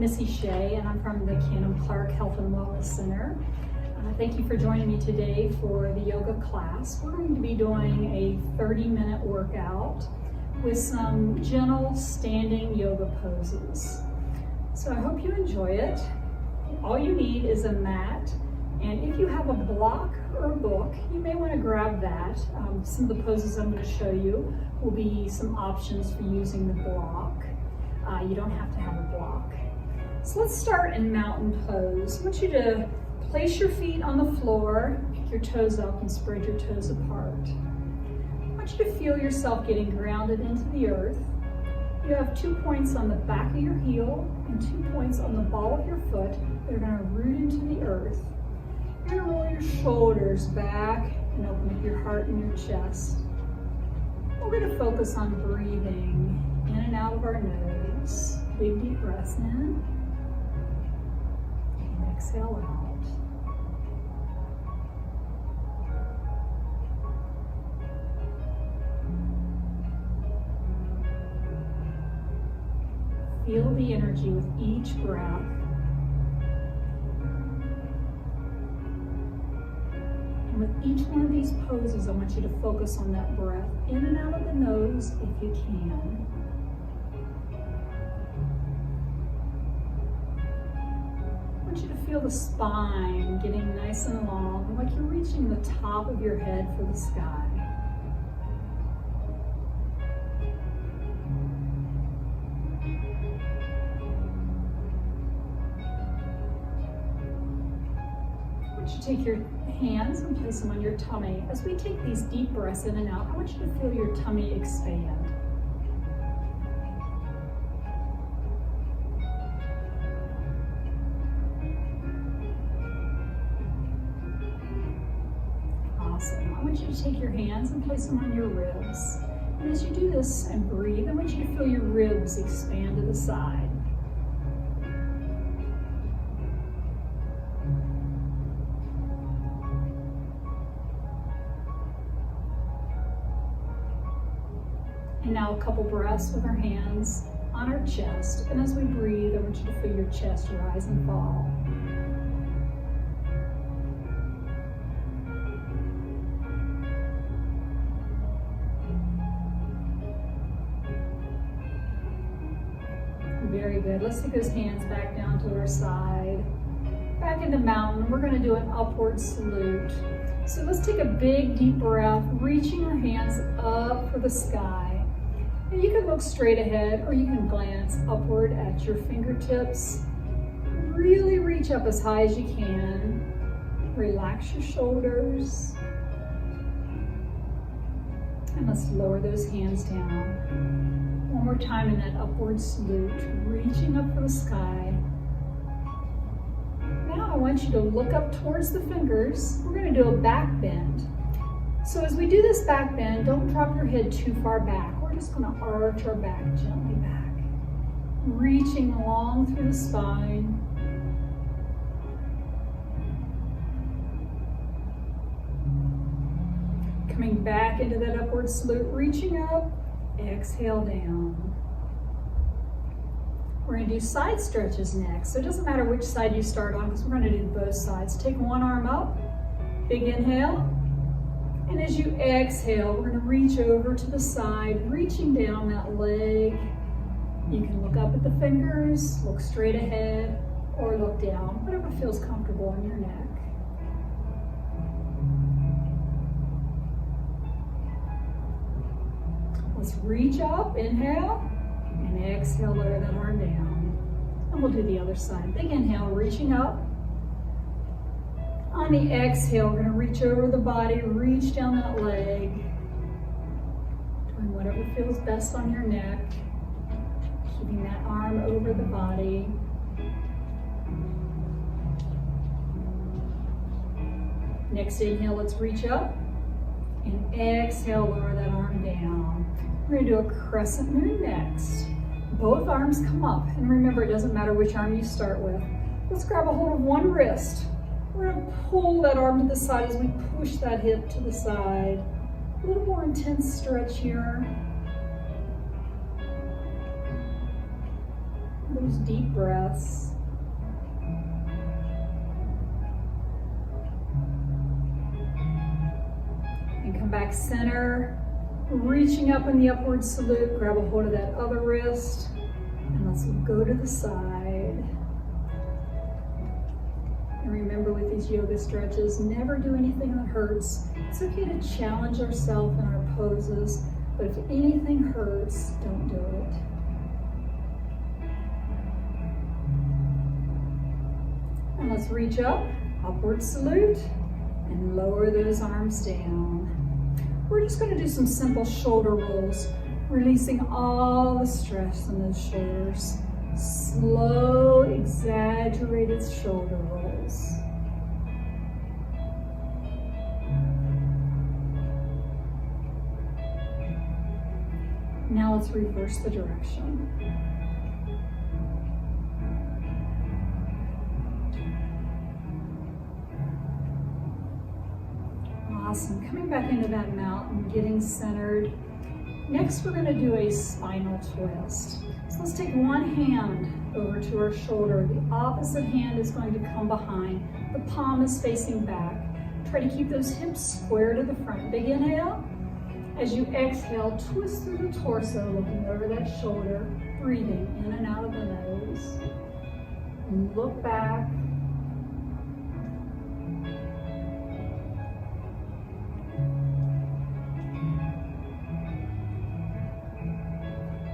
Missy Shea, and I'm from the Canham Clark Health and Wellness Center. Thank you for joining me today for the yoga class. We're going to be doing a 30-minute workout with some gentle standing yoga poses. So I hope you enjoy it. All you need is a mat, and if you have a block or a book, you may want to grab that. Some of the poses I'm going to show you will be some options for using the block. You don't have to have a block. So let's start in mountain pose. I want you to place your feet on the floor, pick your toes up and spread your toes apart. I want you to feel yourself getting grounded into the earth. You have 2 points on the back of your heel and 2 points on the ball of your foot that are going to root into the earth. You're going to roll your shoulders back and open up your heart and your chest. We're going to focus on breathing in and out of our nose. Big deep breaths in and exhale out. Feel the energy with each breath. And with each one of these poses, I want you to focus on that breath in and out of the nose if you can. I want you to feel the spine getting nice and long, like you're reaching the top of your head for the sky. Take your hands and place them on your tummy. As we take these deep breaths in and out, I want you to feel your tummy expand. Awesome. I want you to take your hands and place them on your ribs. And as you do this and breathe, I want you to feel your ribs expand to the side. And now a couple breaths with our hands on our chest. And as we breathe, I want you to feel your chest rise and fall. Very good. Let's take those hands back down to our side. Back into mountain. We're going to do an upward salute. So let's take a big deep breath, reaching our hands up for the sky. And you can look straight ahead or you can glance upward at your fingertips. Really reach up as high as you can. Relax your shoulders. And let's lower those hands down. One more time in that upward salute, reaching up for the sky. Now I want you to look up towards the fingers. We're going to do a back bend. So as we do this back bend, don't drop your head too far back. We're just going to arch our back gently back, reaching along through the spine. Coming back into that upward salute, reaching up, exhale down. We're going to do side stretches next. So it doesn't matter which side you start on because we're going to do both sides. Take one arm up, big inhale. And as you exhale, we're going to reach over to the side, reaching down that leg. You can look up at the fingers, look straight ahead, or look down, whatever feels comfortable in your neck. Let's reach up, inhale, and exhale, lower that arm down. And we'll do the other side. Big inhale, reaching up. On the exhale, we're going to reach over the body, reach down that leg. Doing whatever feels best on your neck. Keeping that arm over the body. Next inhale, let's reach up. And exhale, lower that arm down. We're going to do a crescent moon next. Both arms come up. And remember, it doesn't matter which arm you start with. Let's grab a hold of one wrist. We're going to pull that arm to the side as we push that hip to the side. A little more intense stretch here. The those deep breaths. And come back center, reaching up in the upward salute, grab a hold of that other wrist, and let's go to the side. And remember, with these yoga stretches, never do anything that hurts. It's okay to challenge ourselves in our poses, but if anything hurts, don't do it. And let's reach up, upward salute, and lower those arms down. We're just going to do some simple shoulder rolls, releasing all the stress in those shoulders. Slow, exaggerated shoulder rolls. Now let's reverse the direction. Awesome. Coming back into that mountain, getting centered. Next, we're going to do a spinal twist. So let's take one hand over to our shoulder. The opposite hand is going to come behind. The palm is facing back. Try to keep those hips square to the front. Big inhale. As you exhale, twist through the torso, looking over that shoulder, breathing in and out of the nose. And look back.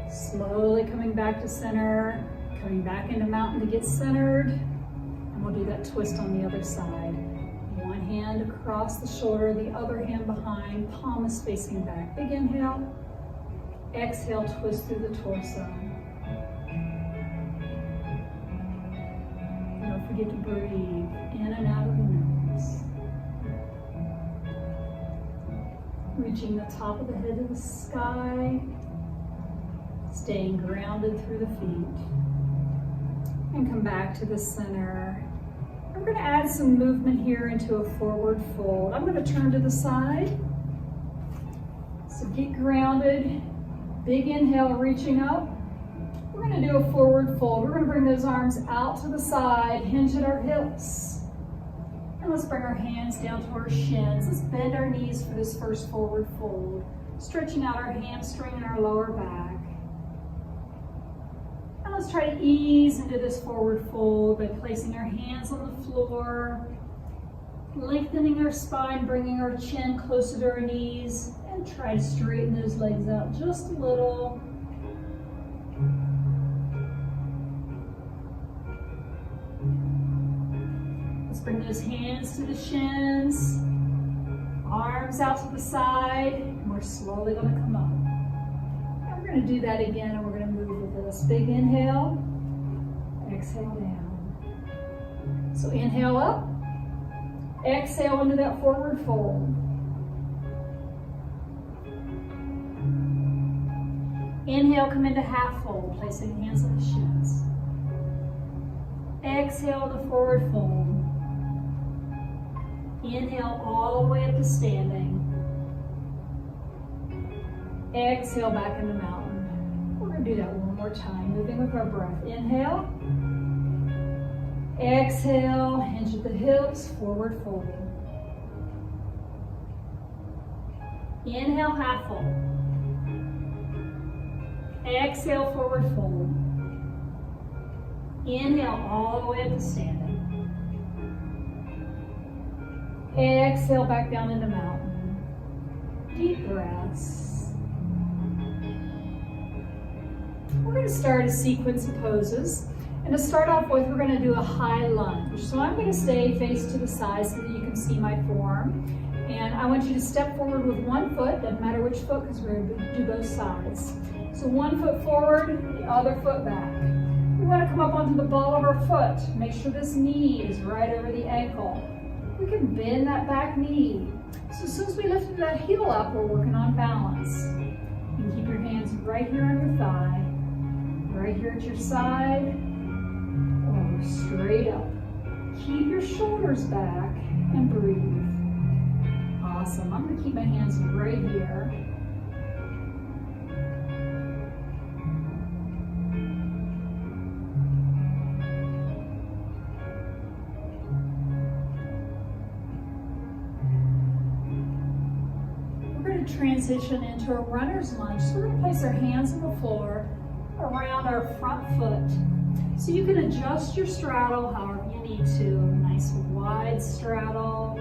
Slowly coming back to center, coming back into mountain to get centered, and we'll do that twist on the other side. One hand across the shoulder, the other hand behind, palm is facing back. Big inhale, exhale, twist through the torso. Don't forget to breathe in and out of the nose. Reaching the top of the head to the sky. Staying grounded through the feet. And come back to the center. I'm going to add some movement here into a forward fold. I'm going to turn to the side. So get grounded. Big inhale, reaching up. We're going to do a forward fold. We're going to bring those arms out to the side, hinge at our hips. And let's bring our hands down to our shins. Let's bend our knees for this first forward fold. Stretching out our hamstring and our lower back. Let's try to ease into this forward fold by placing our hands on the floor, lengthening our spine, bringing our chin closer to our knees, and try to straighten those legs out just a little. Let's bring those hands to the shins, arms out to the side, and we're slowly going to come up. We're going to do that again, and we're going to move with this. Big inhale, exhale down. So inhale up, exhale into that forward fold. Inhale, come into half fold, placing hands on the shins. Exhale to forward fold. Inhale all the way up to standing. Exhale back into mountain. We're going to do that one more time, moving with our breath. Inhale. Exhale, hinge at the hips, forward fold. Inhale, half fold. Exhale, forward fold. Inhale all the way up to standing. Exhale back down into mountain. Deep breaths. We're going to start a sequence of poses. And to start off with, we're going to do a high lunge. So I'm going to stay face to the side so that you can see my form. And I want you to step forward with one foot, doesn't matter which foot because we're going to do both sides. So one foot forward, the other foot back. We want to come up onto the ball of our foot. Make sure this knee is right over the ankle. We can bend that back knee. So as soon as we lift that heel up, we're working on balance. You can keep your hands right here on your thigh, right here at your side, or straight up. Keep your shoulders back and breathe. Awesome. I'm going to keep my hands right here. transition into a runner's lunge. So we're gonna place our hands on the floor around our front foot. So you can adjust your straddle however you need to. Nice wide straddle.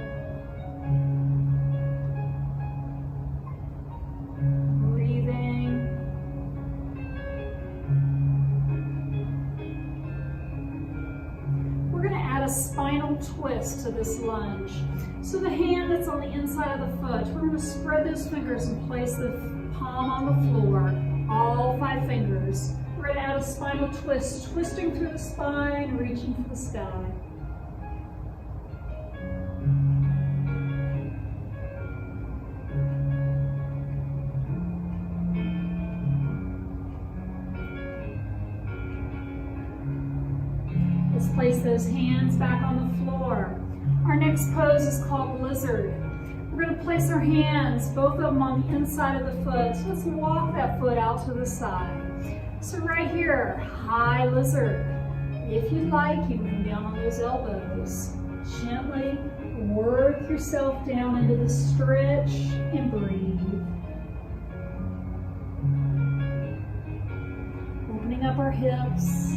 Breathing. We're gonna add a spinal twist to this lunge. So the hand that's on the inside of the foot, we're gonna spread those fingers and place the palm on the floor, all 5 fingers. We're gonna add a spinal twist, twisting through the spine, reaching for the sky. Let's place those hands back on the floor. Our next pose is called lizard. We're going to place our hands, both of them on the inside of the foot. So let's walk that foot out to the side. So right here, high lizard. If you'd like, you can come down on those elbows. Gently work yourself down into the stretch and breathe. Opening up our hips.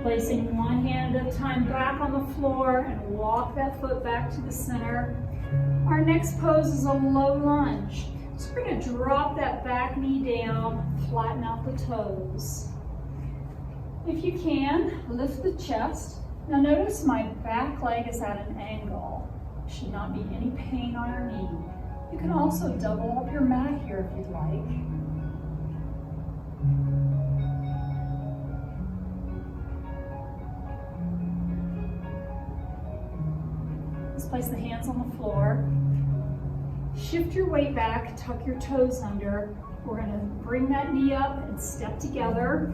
Placing one hand at a time back on the floor and walk that foot back to the center. Our next pose is a low lunge. So we're going to drop that back knee down, flatten out the toes. If you can, lift the chest. Now notice my back leg is at an angle. There should not be any pain on our knee. You can also double up your mat here if you'd like. Let's place the hands on the floor. Shift your weight back, tuck your toes under. We're going to bring that knee up and step together.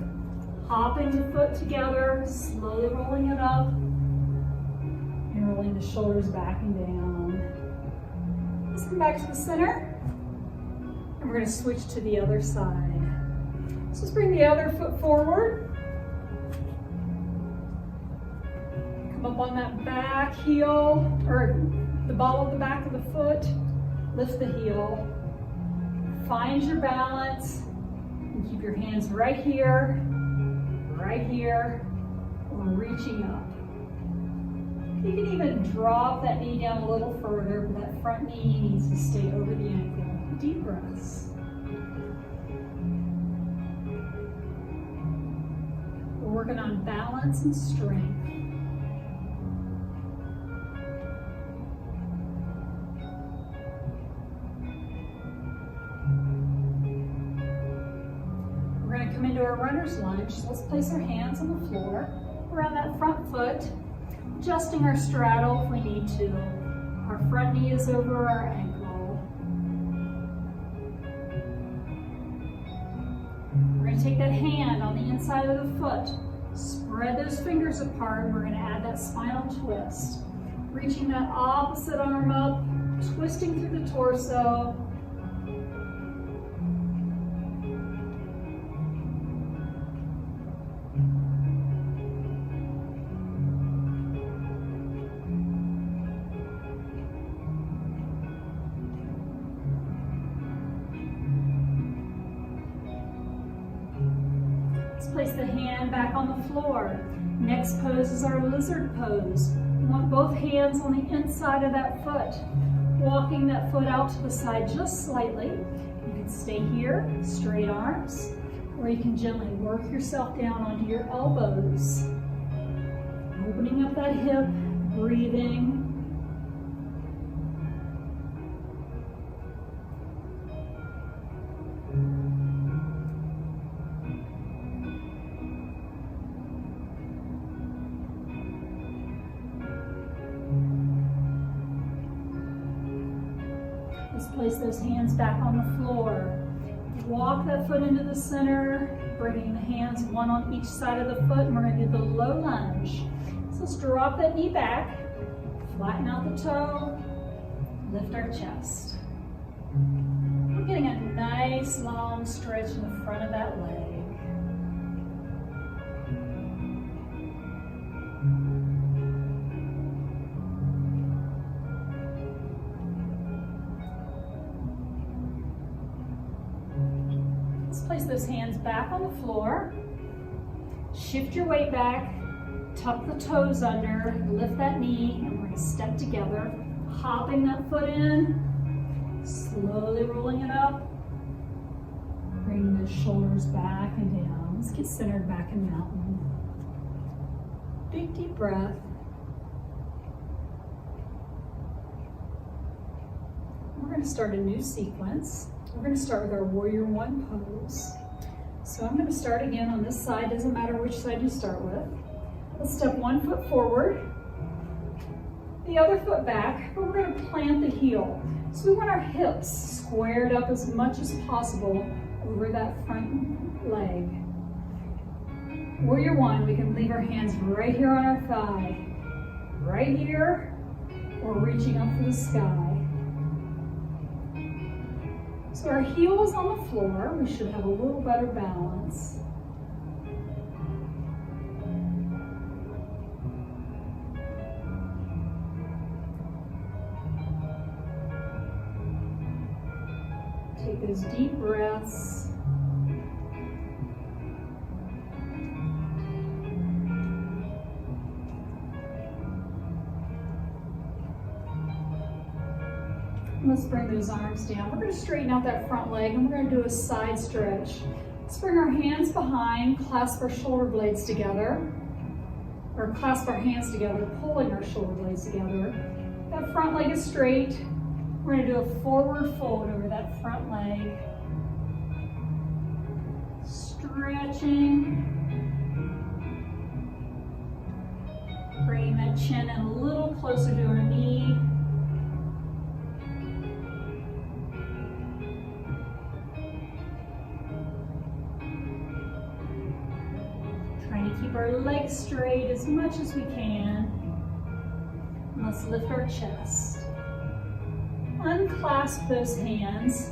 Hopping the foot together, slowly rolling it up, and rolling the shoulders back and down. Let's come back to the center, and we're going to switch to the other side. So let's bring the other foot forward. Up on that back heel, or the ball of the back of the foot, lift the heel, find your balance, and keep your hands right here, or reaching up. You can even drop that knee down a little further, but that front knee needs to stay over the ankle. Deep breaths. We're working on balance and strength. Come into our runner's lunge. So let's place our hands on the floor around that front foot, adjusting our straddle if we need to. Our front knee is over our ankle. We're going to take that hand on the inside of the foot, spread those fingers apart, and we're going to add that spinal twist. Reaching that opposite arm up, twisting through the torso. Place the hand back on the floor. Next pose is our lizard pose. We want both hands on the inside of that foot. Walking that foot out to the side just slightly. You can stay here, straight arms, or you can gently work yourself down onto your elbows. Opening up that hip, breathing. Let's place those hands back on the floor. Walk that foot into the center, bringing the hands one on each side of the foot, and we're going to do the low lunge. So let's drop that knee back, flatten out the toe, lift our chest. We're getting a nice long stretch in the front of that leg. those hands back on the floor. Shift your weight back, tuck the toes under, lift that knee, and we're gonna step together, hopping that foot in, slowly rolling it up, bringing those shoulders back and down. Let's get centered back in mountain. Big deep breath. We're going to start a new sequence. We're going to start with our Warrior One pose. So I'm going to start again on this side, doesn't matter which side you start with. Let's step one foot forward, the other foot back, but we're going to plant the heel. So we want our hips squared up as much as possible over that front leg. Warrior One, we can leave our hands right here on our thigh, right here, or reaching up for the sky. So our heel is on the floor, we should have a little better balance. Take those deep breaths. Let's bring those arms down. We're going to straighten out that front leg and we're going to do a side stretch. Let's bring our hands behind, clasp our shoulder blades together, or clasp our hands together, pulling our shoulder blades together. That front leg is straight. We're going to do a forward fold over that front leg. Stretching. Bringing that chin in a little closer to our knee. Keep our legs straight as much as we can. And let's lift our chest. Unclasp those hands.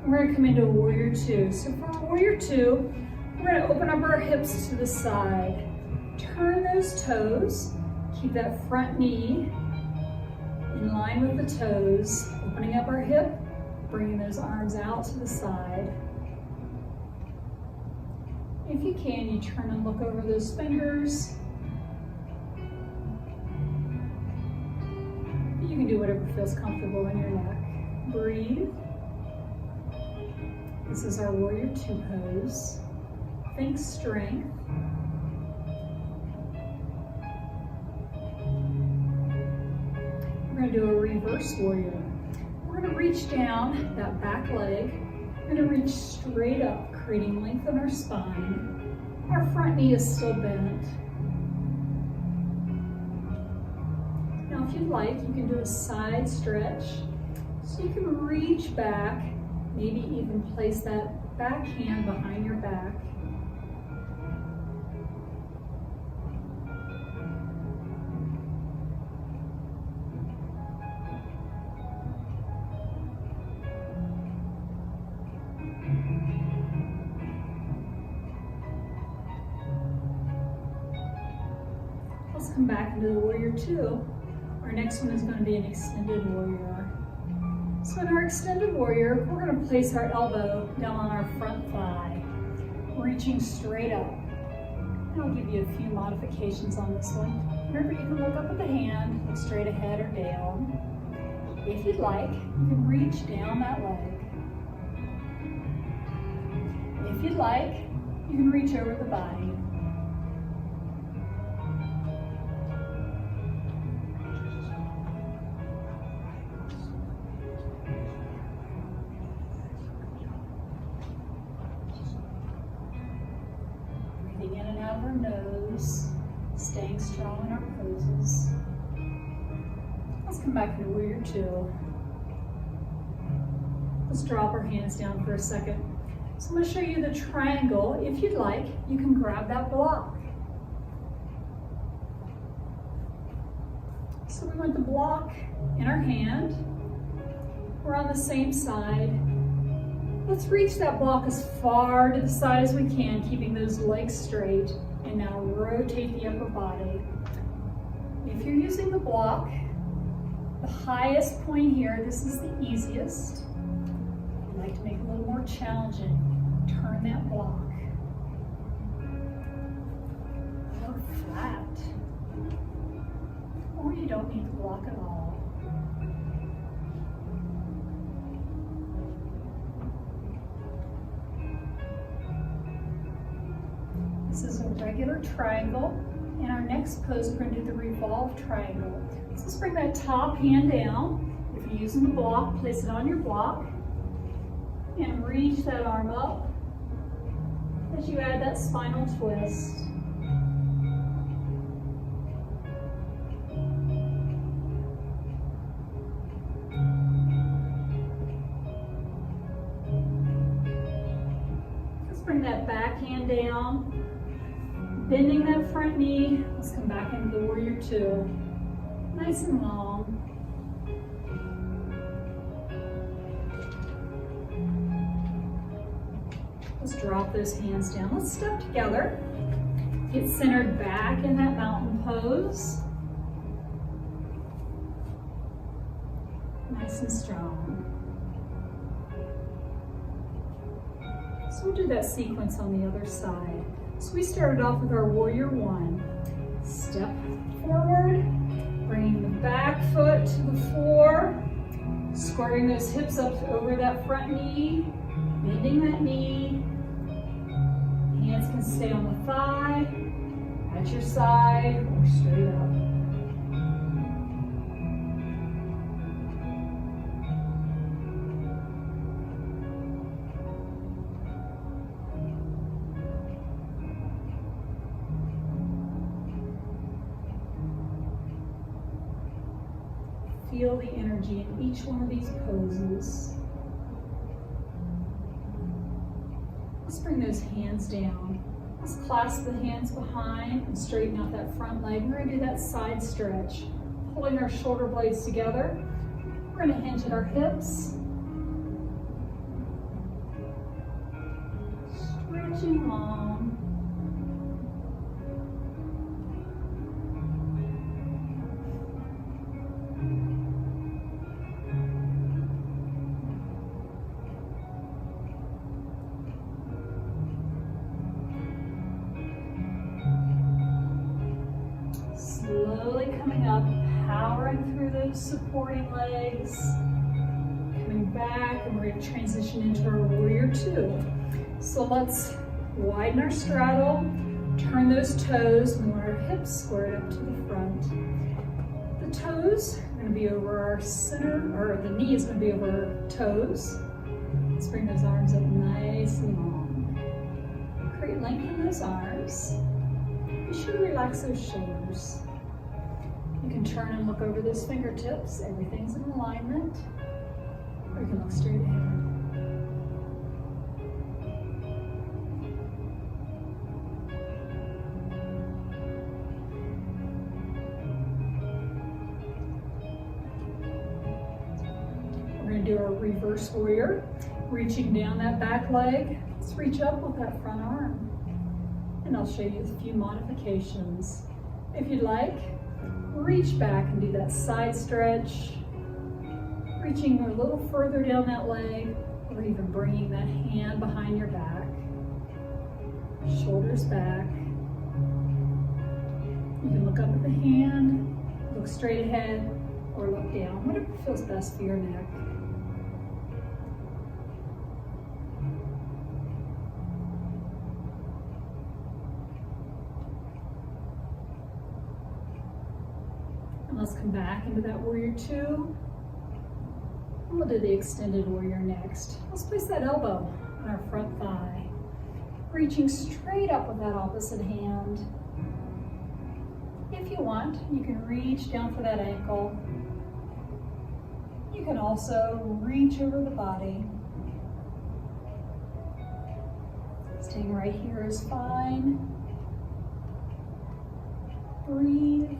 And we're going to come into Warrior Two. So for Warrior Two, we're going to open up our hips to the side. Turn those toes. Keep that front knee in line with the toes. Opening up our hip, bringing those arms out to the side. If you can, you turn and look over those fingers. You can do whatever feels comfortable in your neck. Breathe. This is our Warrior Two pose. Think strength. We're going to do a reverse warrior. We're going to reach down that back leg. We're going to reach straight up, creating length in our spine. Our front knee is still bent. Now if you'd like, you can do a side stretch. So you can reach back, maybe even place that back hand behind your back. Let's come back into the Warrior Two. Our next one is going to be an extended warrior. So in our extended warrior, we're going to place our elbow down on our front thigh, reaching straight up. And I'll give you a few modifications on this one. Remember, you can look up at the hand, look straight ahead or down. If you'd like, you can reach down that leg. If you'd like, you can reach over the body. Breathing in and out of our nose, staying strong in our poses. Let's come back into Warrior Two. Let's drop our hands down for a second. So I'm going to show you the triangle. If you'd like, you can grab that block. So we want the block in our hand. We're on the same side. Let's reach that block as far to the side as we can, keeping those legs straight. And now rotate the upper body. If you're using the block, the highest point here, this is the easiest. I'd like to make it a little more challenging. Turn that block. Look flat. Or you don't need the block at all. This is a regular triangle. In our next pose, we're going to do the revolve triangle. So let's bring that top hand down. If you're using the block, place it on your block and reach that arm up as you add that spinal twist. Let's bring that back hand down. Bending that front knee, let's come back into the warrior two. Nice and long. Let's drop those hands down. Let's step together. Get centered back in that mountain pose. Nice and strong. So we'll do that sequence on the other side. So we started off with our warrior one. Step forward, bringing the back foot to the floor, squaring those hips up over that front knee, bending that knee. Hands can stay on the thigh, at your side, or straight up. Feel the energy in each one of these poses. Let's bring those hands down. Let's clasp the hands behind and straighten out that front leg. We're going to do that side stretch, pulling our shoulder blades together. We're going to hinge at our hips. Stretching long. Slowly coming up, powering through those supporting legs. Coming back, and we're going to transition into our warrior two. So let's widen our straddle, turn those toes, and our hips squared up to the front. The toes are going to be over our center, or the knee is going to be over our toes. Let's bring those arms up nice and long. Create length in those arms. Be sure to relax those shoulders. You can turn and look over those fingertips. Everything's in alignment. Or you can look straight ahead. We're going to do our reverse warrior. Reaching down that back leg. Let's reach up with that front arm. And I'll show you a few modifications. If you'd like, reach back and do that side stretch, reaching a little further down that leg, or even bringing that hand behind your back, shoulders back. You can look up at the hand, look straight ahead, or look down, whatever feels best for your neck. And let's come back into that warrior two. And we'll do the extended warrior next. Let's place that elbow on our front thigh. Reaching straight up with that opposite hand. If you want, you can reach down for that ankle. You can also reach over the body. Staying right here is fine. Breathe.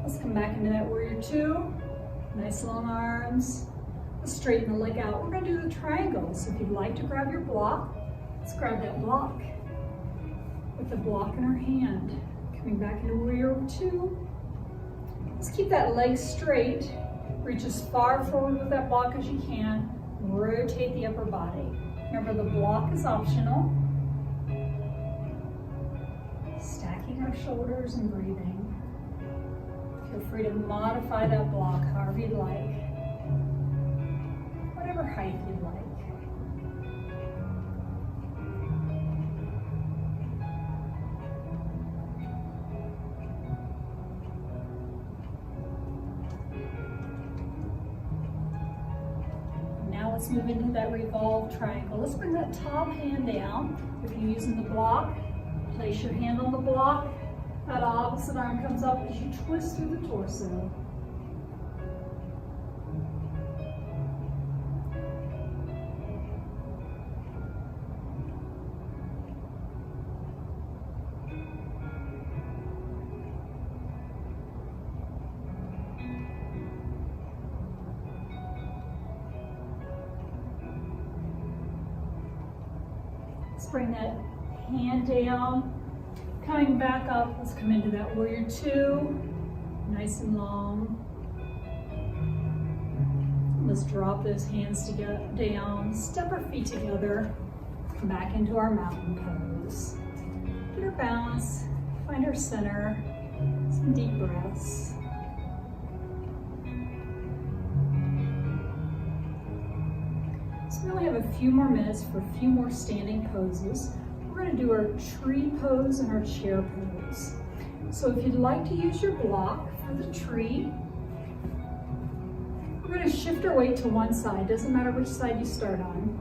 Let's come back into that warrior two. Nice long arms. Let's straighten the leg out. We're going to do the triangle. So if you'd like to grab your block, let's grab that block. With the block in our hand. Coming back into warrior two. Let's keep that leg straight. Reach as far forward with that block as you can. Rotate the upper body. Remember, the block is optional. Stacking our shoulders and breathing. Feel free to modify that block however you'd like. Whatever height you'd like. Let's move into that revolved triangle. Let's bring that top hand down. If you're using the block, place your hand on the block. That opposite arm comes up as you twist through the torso. Let's bring that hand down, coming back up. Let's come into that warrior two, nice and long. Let's drop those hands together, down, step our feet together, back into our mountain pose. Get our balance, find our center, some deep breaths. So we only have a few more minutes for a few more standing poses. We're going to do our tree pose and our chair pose. So if you'd like to use your block for the tree, we're going to shift our weight to one side. Doesn't matter which side you start on.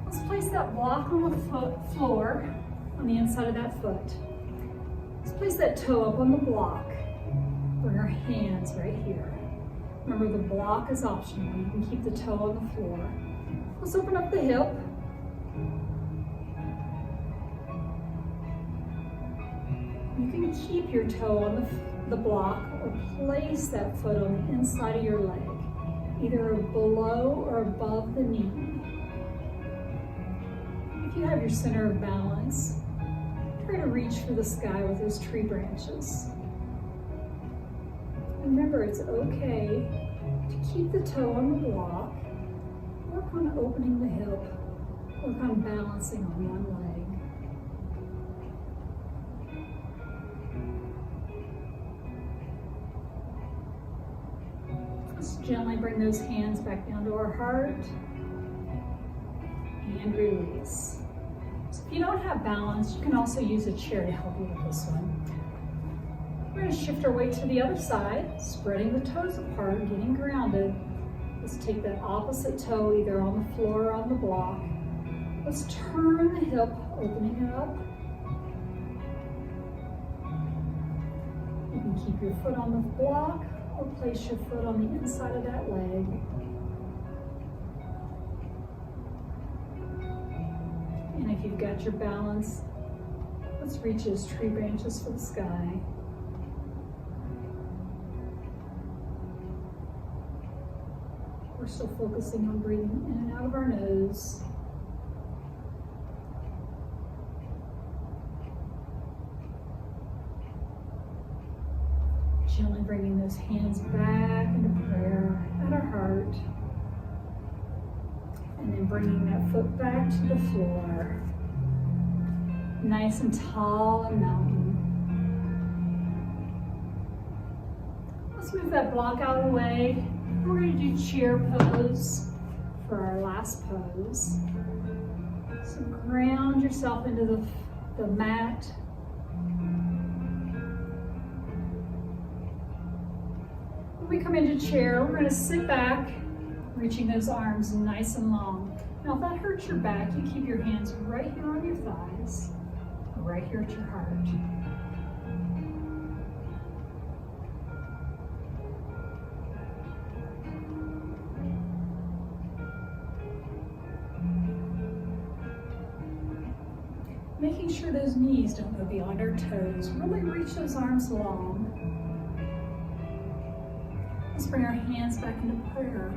Let's place that block on the floor, on the inside of that foot. Let's place that toe up on the block. Bring our hands right here. Remember, the block is optional. You can keep the toe on the floor. Let's open up the hip. You can keep your toe on the block or place that foot on the inside of your leg, either below or above the knee. If you have your center of balance, try to reach for the sky with those tree branches. Remember, it's okay to keep the toe on the block. Work on opening the hip. Work on balancing on one leg. Let's gently bring those hands back down to our heart and release. So if you don't have balance, you can also use a chair to help you with this one. We're going to shift our weight to the other side, spreading the toes apart, getting grounded. Let's take that opposite toe either on the floor or on the block. Let's turn the hip, opening it up. You can keep your foot on the block or place your foot on the inside of that leg. And if you've got your balance, let's reach those tree branches for the sky. We're still focusing on breathing in and out of our nose. Gently bringing those hands back into prayer at our heart. And then bringing that foot back to the floor. Nice and tall and mountain. Let's move that block out of the way. We're going to do chair pose for our last pose. So ground yourself into the mat. When we come into chair, we're going to sit back, reaching those arms nice and long. Now if that hurts your back, you keep your hands right here on your thighs, or right here at your heart. Making sure those knees don't go beyond our toes. Really reach those arms long. Let's bring our hands back into prayer.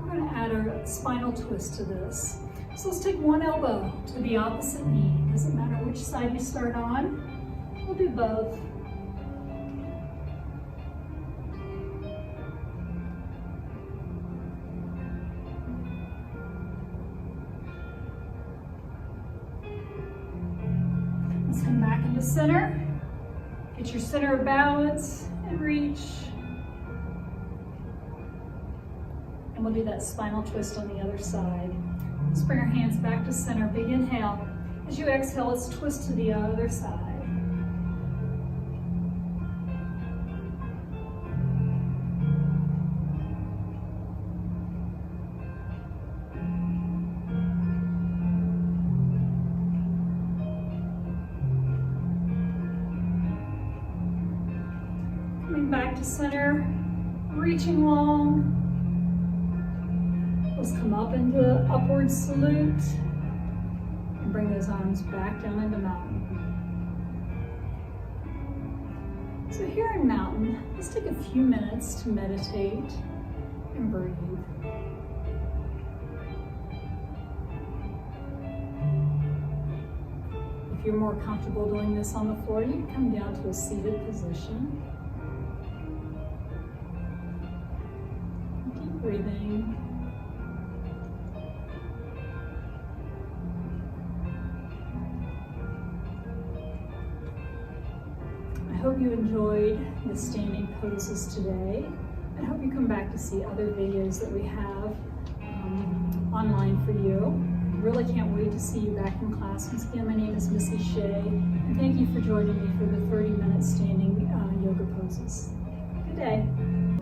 we're going to add a spinal twist to this. So let's take one elbow to the opposite knee. Doesn't matter which side you start on. We'll do both. Let's come back into center. Get your center of balance and reach. And we'll do that spinal twist on the other side. Let's bring our hands back to center. Big inhale. As you exhale, let's twist to the other side. Coming back to center, reaching long. Let's come up into upward salute and bring those arms back down into mountain. So here in mountain, let's take a few minutes to meditate and breathe. If you're more comfortable doing this on the floor, you can come down to a seated position. Keep breathing. I hope you enjoyed the standing poses today. I hope you come back to see other videos that we have online for you. Really can't wait to see you back in class. Once again, my name is Missy Shea, and thank you for joining me for the 30-minute standing yoga poses. Good day.